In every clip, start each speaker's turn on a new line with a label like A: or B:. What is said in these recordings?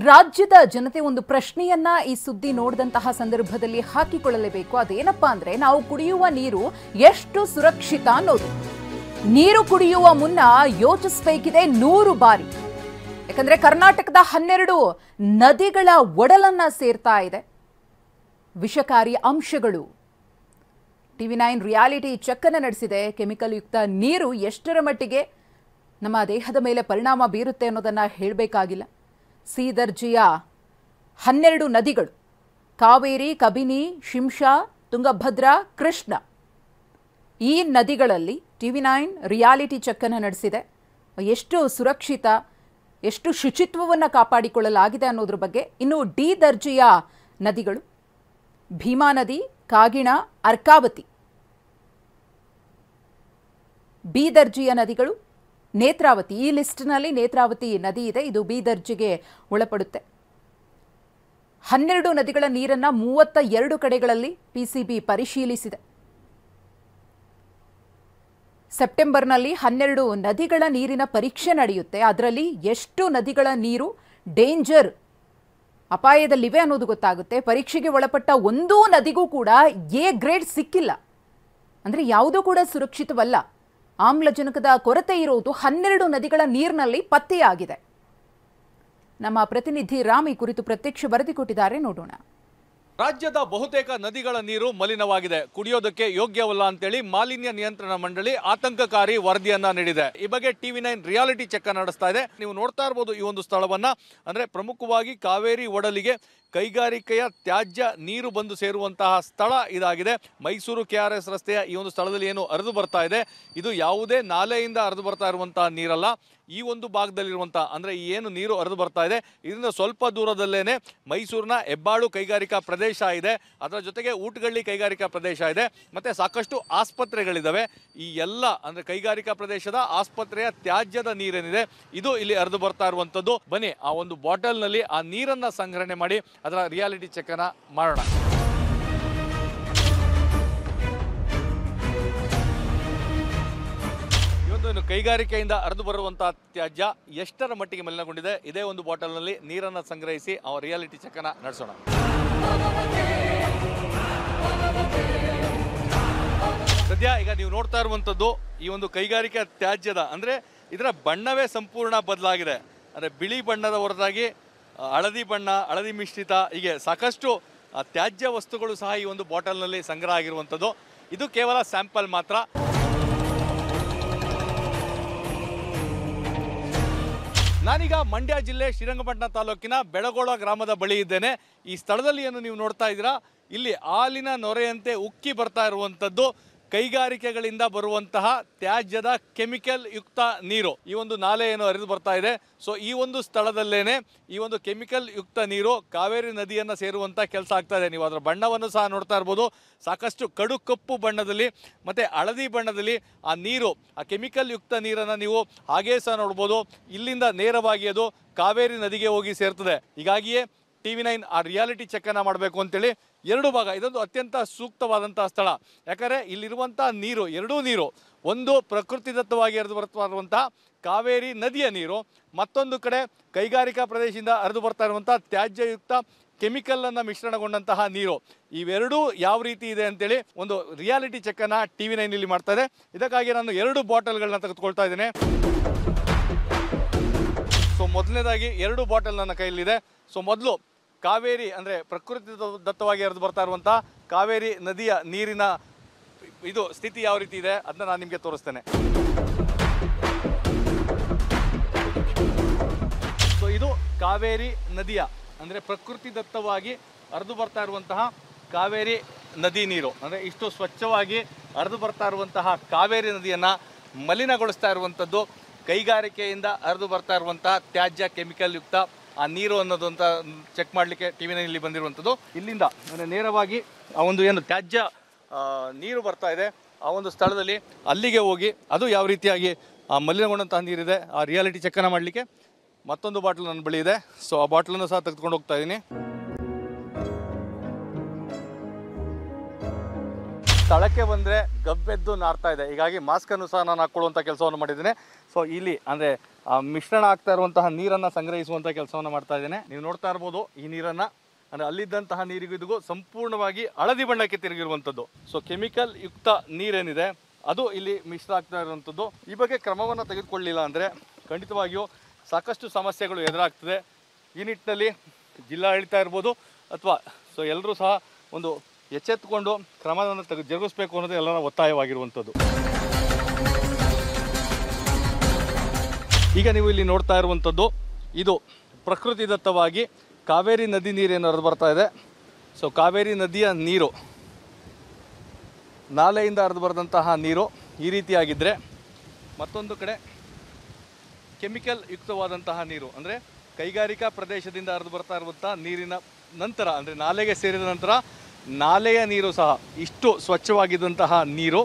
A: ರಾಜ್ಯದ ಜನತೆ ಒಂದು ಪ್ರಶ್ನೆಯನ್ನ ಈ ಸುದ್ದಿ ನೋಡಿದಂತಹ ಸಂದರ್ಭದಲ್ಲಿ ಹಾಕಿಕೊಳ್ಳಲೇಬೇಕು. ಅದೇನಪ್ಪಾ ಅಂದ್ರೆ, ನಾವು ಕುಡಿಯುವ ನೀರು ಎಷ್ಟು ಸುರಕ್ಷಿತ ಅನ್ನೋದು. ನೀರು ಕುಡಿಯುವ ಮುನ್ನ ಯೋಚಿಸಬೇಕಿದೆ 100 ಬಾರಿ. ಯಾಕಂದ್ರೆ ಕರ್ನಾಟಕದ 12 ನದಿಗಳ ಒಡಲನ್ನ ಸೇರ್ತಾ ಇದೆ ವಿಷಕಾರಿ ಅಂಶಗಳು. TV9 ರಿಯಾಲಿಟಿ ಚೆಕ್ ಅನ್ನು ನಡೆಸಿದೆ. ಕೆಮಿಕಲ್ ಯುಕ್ತ ನೀರು ಎಷ್ಟರ ಮಟ್ಟಿಗೆ ನಮ್ಮ ದೇಹದ ಮೇಲೆ ಪರಿಣಾಮ ಬೀರುತ್ತೆ ಅನ್ನೋದನ್ನ ಹೇಳಬೇಕಾಗಿಲ್ಲ. ಸಿ ದರ್ಜೆಯ 12 ನದಿಗಳು, ಕಾವೇರಿ, ಕಬಿನಿ, ಶಿಂಷಾ, ತುಂಗಭದ್ರಾ, ಕೃಷ್ಣ, ಈ ನದಿಗಳಲ್ಲಿ TV9 ರಿಯಾಲಿಟಿ ಚೆಕ್ ಅನ್ನು ನಡೆಸಿದೆ. ಎಷ್ಟು ಸುರಕ್ಷಿತ, ಎಷ್ಟು ಶುಚಿತ್ವವನ್ನು ಕಾಪಾಡಿಕೊಳ್ಳಲಾಗಿದೆ ಅನ್ನೋದ್ರ ಬಗ್ಗೆ. ಇನ್ನು ಡಿ ದರ್ಜೆಯ ನದಿಗಳು ಭೀಮಾ ನದಿ, ಕಾಗಿಣ, ಅರ್ಕಾವತಿ. ಬಿ ದರ್ಜೆಯ ನದಿಗಳು ನೇತ್ರಾವತಿ. ಈ ಲಿಸ್ಟ್ನಲ್ಲಿ ನೇತ್ರಾವತಿ ನದಿ ಇದೆ, ಇದು ಬಿ ದರ್ಜೆಗೆ ಒಳಪಡುತ್ತೆ. 12 ನದಿಗಳ ನೀರನ್ನು 32 ಕಡೆಗಳಲ್ಲಿ ಪಿಸಿಬಿ ಪರಿಶೀಲಿಸಿದೆ. ಸೆಪ್ಟೆಂಬರ್ನಲ್ಲಿ 12 ನದಿಗಳ ನೀರಿನ ಪರೀಕ್ಷೆ ನಡೆಯುತ್ತೆ. ಅದರಲ್ಲಿ ಎಷ್ಟು ನದಿಗಳ ನೀರು ಡೇಂಜರ್, ಅಪಾಯದಲ್ಲಿವೆ ಅನ್ನೋದು ಗೊತ್ತಾಗುತ್ತೆ. ಪರೀಕ್ಷೆಗೆ ಒಳಪಟ್ಟ ಒಂದೂ ನದಿಗೂ ಕೂಡ ಎ ಗ್ರೇಡ್ ಸಿಕ್ಕಿಲ್ಲ. ಅಂದರೆ ಯಾವುದೂ ಕೂಡ ಸುರಕ್ಷಿತವಲ್ಲ. ಆಮ್ಲಜನಕದ ಕೊರತೆ ಇರೋದು 12 ನದಿಗಳ ನೀರಿನಲ್ಲಿ ಪತ್ತೆಯಾಗಿದೆ. ನಮ್ಮ ಪ್ರತಿನಿಧಿ ರಾಮ್ ಈ ಕುರಿತು ಪ್ರತ್ಯಕ್ಷ ವರದಿ ಕೊಟ್ಟಿದ್ದಾರೆ, ನೋಡೋಣ.
B: ರಾಜ್ಯದ ಬಹುತೇಕ ನದಿಗಳ ನೀರು ಮಲಿನವಾಗಿದೆ, ಕುಡಿಯೋದಕ್ಕೆ ಯೋಗ್ಯವಲ್ಲ ಅಂತೇಳಿ ಮಾಲಿನ್ಯ ನಿಯಂತ್ರಣ ಮಂಡಳಿ ಆತಂಕಕಾರಿ ವರದಿಯನ್ನ ನೀಡಿದೆ. ಈ ಬಗ್ಗೆ TV9 ರಿಯಾಲಿಟಿ ಚೆಕ್ ನಡೆಸ್ತಾ ಇದೆ. ನೀವು ನೋಡ್ತಾ ಇರಬಹುದು ಈ ಒಂದು ಸ್ಥಳವನ್ನ. ಅಂದ್ರೆ ಪ್ರಮುಖವಾಗಿ ಕಾವೇರಿ ಒಡಲಿಗೆ ಕೈಗಾರಿಕೆಯ ತ್ಯಾಜ್ಯ ನೀರು ಬಂದು ಸೇರುವಂತಹ ಸ್ಥಳ ಇದಾಗಿದೆ. ಮೈಸೂರು KRS ರಸ್ತೆಯ ಈ ಒಂದು ಸ್ಥಳದಲ್ಲಿ ಏನು ಹರಿದು ಬರ್ತಾ ಇದೆ, ಇದು ಯಾವುದೇ ನಾಲೆಯಿಂದ ಹರಿದು ಬರ್ತಾ ಇರುವಂತಹ ನೀರಲ್ಲ. ಈ ಒಂದು ಭಾಗದಲ್ಲಿರುವಂತಹ, ಅಂದ್ರೆ ಈ ಏನು ನೀರು ಹರಿದು ಬರ್ತಾ ಇದೆ, ಇದರಿಂದ ಸ್ವಲ್ಪ ದೂರದಲ್ಲೇನೆ ಮೈಸೂರಿನ ಹೆಬ್ಬಾಳು ಕೈಗಾರಿಕಾ ಪ್ರದೇಶ ಇದೆ. ಅದರ ಜೊತೆಗೆ ಊಟಗಳ್ಳಿ ಕೈಗಾರಿಕಾ ಪ್ರದೇಶ ಇದೆ, ಮತ್ತೆ ಸಾಕಷ್ಟು ಆಸ್ಪತ್ರೆಗಳಿದಾವೆ. ಈ ಎಲ್ಲ ಅಂದ್ರೆ ಕೈಗಾರಿಕಾ ಪ್ರದೇಶದ ಆಸ್ಪತ್ರೆಯ ತ್ಯಾಜ್ಯದ ನೀರೇನಿದೆ, ಇದು ಇಲ್ಲಿ ಹರಿದು ಬರ್ತಾ ಇರುವಂತದ್ದು. ಬನ್ನಿ ಆ ಒಂದು ಬಾಟಲ್ ನಲ್ಲಿ ಆ ನೀರನ್ನ ಸಂಗ್ರಹಣೆ ಮಾಡಿ ಅದರ ರಿಯಾಲಿಟಿ ಚೆಕ್ ಅನ್ನ ಮಾಡೋಣ. ಕೈಗಾರಿಕೆಯಿಂದ ಹರಿದು ಬರುವಂತಹ ತ್ಯಾಜ್ಯ ಎಷ್ಟರ ಮಟ್ಟಿಗೆ ಮಲಿನಗೊಂಡಿದೆ, ಇದೇ ಒಂದು ಬಾಟಲ್ ನಲ್ಲಿ ನೀರನ್ನು ಸಂಗ್ರಹಿಸಿ ಆ ರಿಯಾಲಿಟಿ ಚೆಕ್ ಅನ್ನ ನಡೆಸೋಣ. ಸದ್ಯ ಈಗ ನೀವು ನೋಡ್ತಾ ಇರುವಂತದ್ದು ಈ ಒಂದು ಕೈಗಾರಿಕಾ ತ್ಯಾಜ್ಯದ, ಅಂದ್ರೆ ಇದರ ಬಣ್ಣವೇ ಸಂಪೂರ್ಣ ಬದಲಾಗಿದೆ. ಅಂದ್ರೆ ಬಿಳಿ ಬಣ್ಣದ ಹೊರತಾಗಿ ಹಳದಿ ಬಣ್ಣ, ಹಳದಿ ಮಿಶ್ರಿತ, ಹೀಗೆ ಸಾಕಷ್ಟು ತ್ಯಾಜ್ಯ ವಸ್ತುಗಳು ಸಹ ಈ ಒಂದು ಬಾಟಲ್ ನಲ್ಲಿ ಸಂಗ್ರಹ ಆಗಿರುವಂತದ್ದು. ಇದು ಕೇವಲ ಸ್ಯಾಂಪಲ್ ಮಾತ್ರ. ನಾನೀಗ ಮಂಡ್ಯ ಜಿಲ್ಲೆ ಶ್ರೀರಂಗಪಟ್ಟಣ ತಾಲೂಕಿನ ಬೆಳಗೋಳ ಗ್ರಾಮದ ಬಳಿ ಇದ್ದೇನೆ. ಈ ಸ್ಥಳದಲ್ಲಿ ಏನು ನೀವು ನೋಡ್ತಾ ಇದ್ದೀರಾ, ಇಲ್ಲಿ ಹಾಲಿನ ನೊರೆಯಂತೆ ಉಕ್ಕಿ ಬರ್ತಾ ಇರುವಂಥದ್ದು ಕೈಗಾರಿಕೆಗಳಿಂದ ಬರುವಂತಹ ತ್ಯಾಜ್ಯದ ಕೆಮಿಕಲ್ ಯುಕ್ತ ನೀರು. ಈ ಒಂದು ನಾಲೆ ಏನು ಹರಿದು ಬರ್ತಾ ಇದೆ, ಸೊ ಈ ಒಂದು ಸ್ಥಳದಲ್ಲೇನೆ ಈ ಒಂದು ಕೆಮಿಕಲ್ ಯುಕ್ತ ನೀರು ಕಾವೇರಿ ನದಿಯನ್ನು ಸೇರುವಂಥ ಕೆಲಸ ಆಗ್ತಾ ಇದೆ. ನೀವು ಅದರ ಬಣ್ಣವನ್ನು ಸಹ ನೋಡ್ತಾ ಇರ್ಬೋದು, ಸಾಕಷ್ಟು ಕಡು ಕಪ್ಪು ಬಣ್ಣದಲ್ಲಿ ಮತ್ತೆ ಹಳದಿ ಬಣ್ಣದಲ್ಲಿ ಆ ನೀರು, ಆ ಕೆಮಿಕಲ್ ಯುಕ್ತ ನೀರನ್ನು ನೀವು ಹಾಗೇ ಸಹ ನೋಡ್ಬೋದು. ಇಲ್ಲಿಂದ ನೇರವಾಗಿ ಅದು ಕಾವೇರಿ ನದಿಗೆ ಹೋಗಿ ಸೇರ್ತದೆ. ಹೀಗಾಗಿಯೇ TV9 ಆ ರಿಯಾಲಿಟಿ ಚೆಕ್ ಅನ್ನ ಮಾಡಬೇಕು ಅಂತೇಳಿ 2 ಭಾಗ, ಇದೊಂದು ಅತ್ಯಂತ ಸೂಕ್ತವಾದಂತಹ ಸ್ಥಳ. ಯಾಕಂದರೆ ಇಲ್ಲಿರುವಂತಹ ನೀರು, ಎರಡೂ ನೀರು, ಒಂದು ಪ್ರಕೃತಿದತ್ತವಾಗಿ ಹರಿದು ಬರ್ತಾ ಇರುವಂತಹ ಕಾವೇರಿ ನದಿಯ ನೀರು, ಮತ್ತೊಂದು ಕಡೆ ಕೈಗಾರಿಕಾ ಪ್ರದೇಶದಿಂದ ಹರಿದು ಬರ್ತಾ ಇರುವಂತಹ ತ್ಯಾಜ್ಯಯುಕ್ತ ಕೆಮಿಕಲನ್ನು ಮಿಶ್ರಣಗೊಂಡಂತಹ ನೀರು. ಇವೆರಡೂ ಯಾವ ರೀತಿ ಇದೆ ಅಂತೇಳಿ ಒಂದು ರಿಯಾಲಿಟಿ ಚೆಕ್ ಅನ್ನ TV9 ಇಲ್ಲಿ ಮಾಡ್ತಾ ಇದೆ. ಇದಕ್ಕಾಗಿ ನಾನು 2 ಬಾಟಲ್ಗಳನ್ನ ತೆಗೆದುಕೊಳ್ತಾ ಇದ್ದೇನೆ. ಸೊ ಮೊದಲನೇದಾಗಿ 2 ಬಾಟಲ್ ನನ್ನ ಕೈಯಲ್ಲಿದೆ. ಸೊ ಮೊದಲು ಕಾವೇರಿ ಅಂದರೆ ಪ್ರಕೃತಿ ದತ್ತವಾಗಿ ಹರಿದು ಬರ್ತಾ ಇರುವಂಥ ಕಾವೇರಿ ನದಿಯ ನೀರಿನ ಇದು ಸ್ಥಿತಿ ಯಾವ ರೀತಿ ಇದೆ ಅದನ್ನ ನಾನು ನಿಮಗೆ ತೋರಿಸ್ತೇನೆ. ಸೊ ಇದು ಕಾವೇರಿ ನದಿಯ ಅಂದರೆ ಪ್ರಕೃತಿ ದತ್ತವಾಗಿ ಹರಿದು ಬರ್ತಾ ಇರುವಂತಹ ಕಾವೇರಿ ನದಿ ನೀರು. ಅಂದರೆ ಇಷ್ಟು ಸ್ವಚ್ಛವಾಗಿ ಹರಿದು ಬರ್ತಾ ಇರುವಂತಹ ಕಾವೇರಿ ನದಿಯನ್ನು ಮಲಿನಗೊಳಿಸ್ತಾ ಇರುವಂಥದ್ದು ಕೈಗಾರಿಕೆಯಿಂದ ಹರಿದು ಬರ್ತಾ ಇರುವಂತಹ ತ್ಯಾಜ್ಯ ಕೆಮಿಕಲ್ ಯುಕ್ತ ಆ ನೀರು ಅನ್ನೋದು ಅಂತ ಚೆಕ್ ಮಾಡಲಿಕ್ಕೆ TV9 ಇಲ್ಲಿ ಬಂದಿರುವಂಥದ್ದು. ಇಲ್ಲಿಂದ ಅಂದರೆ ನೇರವಾಗಿ ಆ ಒಂದು ಏನು ತ್ಯಾಜ್ಯ ನೀರು ಬರ್ತಾ ಇದೆ ಆ ಒಂದು ಸ್ಥಳದಲ್ಲಿ ಅಲ್ಲಿಗೆ ಹೋಗಿ ಅದು ಯಾವ ರೀತಿಯಾಗಿ ಆ ಮಲಿನಗೊಂಡಂತಹ ನೀರಿದೆ ಆ ರಿಯಾಲಿಟಿ ಚೆಕ್ಕನ್ನು ಮಾಡಲಿಕ್ಕೆ ಮತ್ತೊಂದು ಬಾಟ್ಲು ನನ್ನ ಬಳಿ ಇದೆ. ಸೊ ಆ ಬಾಟ್ಲನ್ನು ಸಹ ತೆಗೆದುಕೊಂಡು ಹೋಗ್ತಾ ಇದ್ದೀನಿ. ಸ್ಥಳಕ್ಕೆ ಹತ್ರಕ್ಕೆ ಬಂದರೆ ಗಬ್ಬೆದ್ದು ನಾರ್ತಾ ಇದೆ. ಹೀಗಾಗಿ ಮಾಸ್ಕನ್ನು ಸಹ ನಾನು ಹಾಕ್ಕೊಳ್ಳುವಂಥ ಕೆಲಸವನ್ನು ಮಾಡಿದ್ದೇನೆ. ಸೊ ಇಲ್ಲಿ ಅಂದರೆ ಮಿಶ್ರಣ ಆಗ್ತಾ ಇರುವಂತಹ ನೀರನ್ನು ಸಂಗ್ರಹಿಸುವಂಥ ಕೆಲಸವನ್ನು ಮಾಡ್ತಾ ಇದ್ದೇನೆ. ನೀವು ನೋಡ್ತಾ ಇರ್ಬೋದು ಈ ನೀರನ್ನು, ಅಂದರೆ ಅಲ್ಲಿದ್ದಂತಹ ನೀರಿಗೂ ಇದಕ್ಕೂ ಸಂಪೂರ್ಣವಾಗಿ ಹಳದಿ ಬಣ್ಣಕ್ಕೆ ತಿರುಗಿರುವಂಥದ್ದು. ಸೊ ಕೆಮಿಕಲ್ ಯುಕ್ತ ನೀರೇನಿದೆ ಅದು ಇಲ್ಲಿ ಮಿಶ್ರ ಆಗ್ತಾ ಇರುವಂಥದ್ದು. ಈ ಬಗ್ಗೆ ಕ್ರಮವನ್ನು ತೆಗೆದುಕೊಳ್ಳಲಿಲ್ಲ ಅಂದರೆ ಖಂಡಿತವಾಗಿಯೂ ಸಾಕಷ್ಟು ಸಮಸ್ಯೆಗಳು ಎದುರಾಗ್ತದೆ. ಈ ನಿಟ್ಟಿನಲ್ಲಿ ಜಿಲ್ಲಾಡಳಿತ ಇರ್ಬೋದು ಅಥವಾ ಸೊ ಎಲ್ಲರೂ ಸಹ ಒಂದು ಎಚ್ಚೆತ್ತುಕೊಂಡು ಕ್ರಮವನ್ನು ಜರುಗಿಸಬೇಕು ಅನ್ನೋದು ಎಲ್ಲರ ಒತ್ತಾಯವಾಗಿರುವಂಥದ್ದು. ಈಗ ನೀವು ಇಲ್ಲಿ ನೋಡ್ತಾ ಇರುವಂಥದ್ದು ಇದು ಪ್ರಕೃತಿದತ್ತವಾಗಿ ಕಾವೇರಿ ನದಿ ನೀರೇನು ಹರಿದು ಬರ್ತಾ ಇದೆ. ಸೊ ಕಾವೇರಿ ನದಿಯ ನೀರು ನಾಲೆಯಿಂದ ಹರಿದು ಬರೆದಂತಹ ನೀರು ಈ ರೀತಿಯಾಗಿದ್ದರೆ, ಮತ್ತೊಂದು ಕಡೆ ಕೆಮಿಕಲ್ ಯುಕ್ತವಾದಂತಹ ನೀರು ಅಂದರೆ ಕೈಗಾರಿಕಾ ಪ್ರದೇಶದಿಂದ ಹರಿದು ಬರ್ತಾ ಇರುವಂಥ ನೀರಿನ ನಂತರ ಅಂದರೆ ನಾಲೆಗೆ ಸೇರಿದ ನಂತರ ನಾಲೆಯ ನೀರು ಸಹ ಇಷ್ಟು ಸ್ವಚ್ಛವಾಗಿದ್ದಂತಹ ನೀರು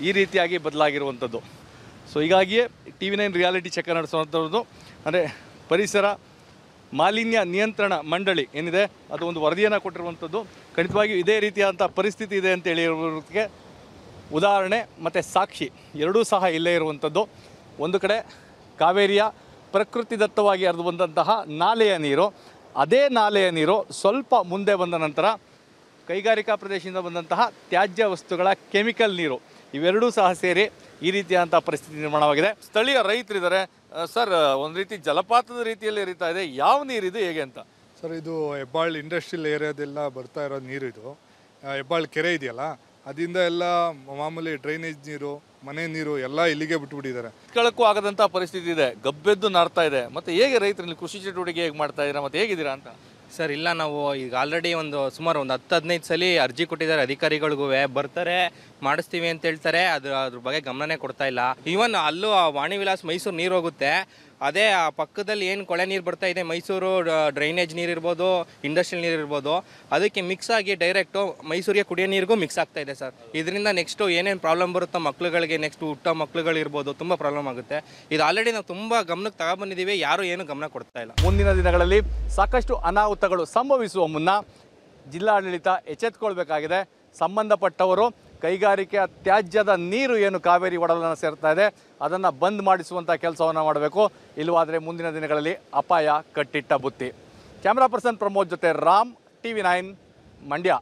B: ಈ ರೀತಿಯಾಗಿ ಬದಲಾಗಿರುವಂಥದ್ದು. ಸೊ ಹೀಗಾಗಿಯೇ TV9 ರಿಯಾಲಿಟಿ ಚೆಕ್ ನಡೆಸುವಂಥದ್ದು ಅಂದರೆ ಪರಿಸರ ಮಾಲಿನ್ಯ ನಿಯಂತ್ರಣ ಮಂಡಳಿ ಏನಿದೆ ಅದು ಒಂದು ವರದಿಯನ್ನು ಕೊಟ್ಟಿರುವಂಥದ್ದು. ಖಂಡಿತವಾಗಿಯೂ ಇದೇ ರೀತಿಯಾದಂಥ ಪರಿಸ್ಥಿತಿ ಇದೆ ಅಂತ ಹೇಳಿರೋದಕ್ಕೆ ಉದಾಹರಣೆ ಮತ್ತು ಸಾಕ್ಷಿ ಎರಡೂ ಸಹ ಇಲ್ಲೇ ಇರುವಂಥದ್ದು. ಒಂದು ಕಡೆ ಕಾವೇರಿಯ ಪ್ರಕೃತಿದತ್ತವಾಗಿ ಹರಿದು ಬಂದಂತಹ ನಾಲೆಯ ನೀರು, ಅದೇ ನಾಲೆಯ ನೀರು ಸ್ವಲ್ಪ ಮುಂದೆ ಬಂದ ನಂತರ ಕೈಗಾರಿಕಾ ಪ್ರದೇಶದಿಂದ ಬಂದಂತಹ ತ್ಯಾಜ್ಯ ವಸ್ತುಗಳ ಕೆಮಿಕಲ್ ನೀರು, ಇವೆರಡೂ ಸಹ ಸೇರಿ ಈ ರೀತಿಯಾದಂಥ ಪರಿಸ್ಥಿತಿ ನಿರ್ಮಾಣವಾಗಿದೆ. ಸ್ಥಳೀಯ ರೈತರಿದ್ದಾರೆ. ಸರ್, ಒಂದು ರೀತಿ ಜಲಪಾತದ ರೀತಿಯಲ್ಲಿ ಹರಿತಾ ಇದೆ, ಯಾವ ನೀರಿದು ಹೇಗೆ ಅಂತ?
C: ಸರ್, ಇದು ಹೆಬ್ಬಾಳ್ ಇಂಡಸ್ಟ್ರಿಯಲ್ ಏರಿಯಾದೆಲ್ಲ ಬರ್ತಾ ಇರೋ ನೀರು. ಇದು ಹೆಬ್ಬಾಳ್ ಕೆರೆ ಇದೆಯಲ್ಲ, ಅದರಿಂದ ಎಲ್ಲ ಮಾಮೂಲಿ ಡ್ರೈನೇಜ್ ನೀರು, ಮನೆ ನೀರು ಎಲ್ಲ ಇಲ್ಲಿಗೆ ಬಿಟ್ಬಿಟ್ಟಿದ್ದಾರೆ.
B: ಕೆಳಕ್ಕೂ ಆಗದಂಥ ಪರಿಸ್ಥಿತಿ ಇದೆ, ಗಬ್ಬೆದ್ದು ನಾರ್ತಾ ಇದೆ. ಮತ್ತು ಹೇಗೆ ರೈತರಲ್ಲಿ ಕೃಷಿ ಚಟುವಟಿಕೆ ಹೇಗೆ ಮಾಡ್ತಾ ಇದ್ದೀರಾ, ಮತ್ತು ಹೇಗಿದ್ದೀರಾ ಅಂತ?
D: ಸರ್, ಇಲ್ಲ, ನಾವು ಈಗ ಆಲ್ರೆಡಿ ಸುಮಾರು 10-15 ಸಲ ಅರ್ಜಿ ಕೊಟ್ಟಿದ್ದಾರೆ ಅಧಿಕಾರಿಗಳಿಗೂ. ಬರ್ತಾರೆ, ಮಾಡಿಸ್ತೀವಿ ಅಂತ ಹೇಳ್ತಾರೆ, ಅದ್ರ ಬಗ್ಗೆ ಗಮನನೇ ಕೊಡ್ತಾ ಇಲ್ಲ. ಈವನ್ ಅಲ್ಲೂ ವಾಣಿ ವಿಲಾಸ್ ಮೈಸೂರು ನೀರು ಹೋಗುತ್ತೆ, ಅದೇ ಆ ಪಕ್ಕದಲ್ಲಿ ಏನು ಕೊಳೆ ನೀರು ಬರ್ತಾ ಇದೆ, ಮೈಸೂರು ಡ್ರೈನೇಜ್ ನೀರು ಇರ್ಬೋದು, ಇಂಡಸ್ಟ್ರಿಯಲ್ ನೀರು ಇರ್ಬೋದು, ಅದಕ್ಕೆ ಮಿಕ್ಸ್ ಆಗಿ ಡೈರೆಕ್ಟು ಮೈಸೂರಿಗೆ ಕುಡಿಯೋ ನೀರಿಗೂ ಮಿಕ್ಸ್ ಆಗ್ತಾ ಇದೆ ಸರ್. ಇದರಿಂದ ನೆಕ್ಸ್ಟು ಏನೇನು ಪ್ರಾಬ್ಲಮ್ ಬರುತ್ತೋ ಮಕ್ಳುಗಳಿಗೆ, ನೆಕ್ಸ್ಟ್ ಹುಟ್ಟೋ ಮಕ್ಳುಗಳಿರ್ಬೋದು, ತುಂಬ ಪ್ರಾಬ್ಲಮ್ ಆಗುತ್ತೆ. ಇದು ಆಲ್ರೆಡಿ ನಾವು ತುಂಬ ಗಮನಕ್ಕೆ ತಗೊಬಂದಿದ್ದೀವಿ, ಯಾರೂ ಏನು ಗಮನ ಕೊಡ್ತಾ ಇಲ್ಲ.
B: ಮುಂದಿನ ದಿನಗಳಲ್ಲಿ ಸಾಕಷ್ಟು ಅನಾಹುತಗಳು ಸಂಭವಿಸುವ ಮುನ್ನ ಜಿಲ್ಲಾಡಳಿತ ಎಚ್ಚೆತ್ತುಕೊಳ್ಬೇಕಾಗಿದೆ. ಸಂಬಂಧಪಟ್ಟವರು ಕೈಗಾರಿಕೆಯ ತ್ಯಾಜ್ಯದ ನೀರು ಏನು ಕಾವೇರಿ ಒಡಲನ್ನು ಸೇರ್ತಾ ಇದೆ ಅದನ್ನು ಬಂದ್ ಮಾಡಿಸುವಂಥ ಕೆಲಸವನ್ನು ಮಾಡಬೇಕು. ಇಲ್ಲವಾದರೆ ಮುಂದಿನ ದಿನಗಳಲ್ಲಿ ಅಪಾಯ ಕಟ್ಟಿಟ್ಟ ಬುತ್ತಿ. ಕ್ಯಾಮ್ರಾ ಪರ್ಸನ್ ಪ್ರಮೋದ್ ಜೊತೆ ರಾಮ್, TV9 ಮಂಡ್ಯ.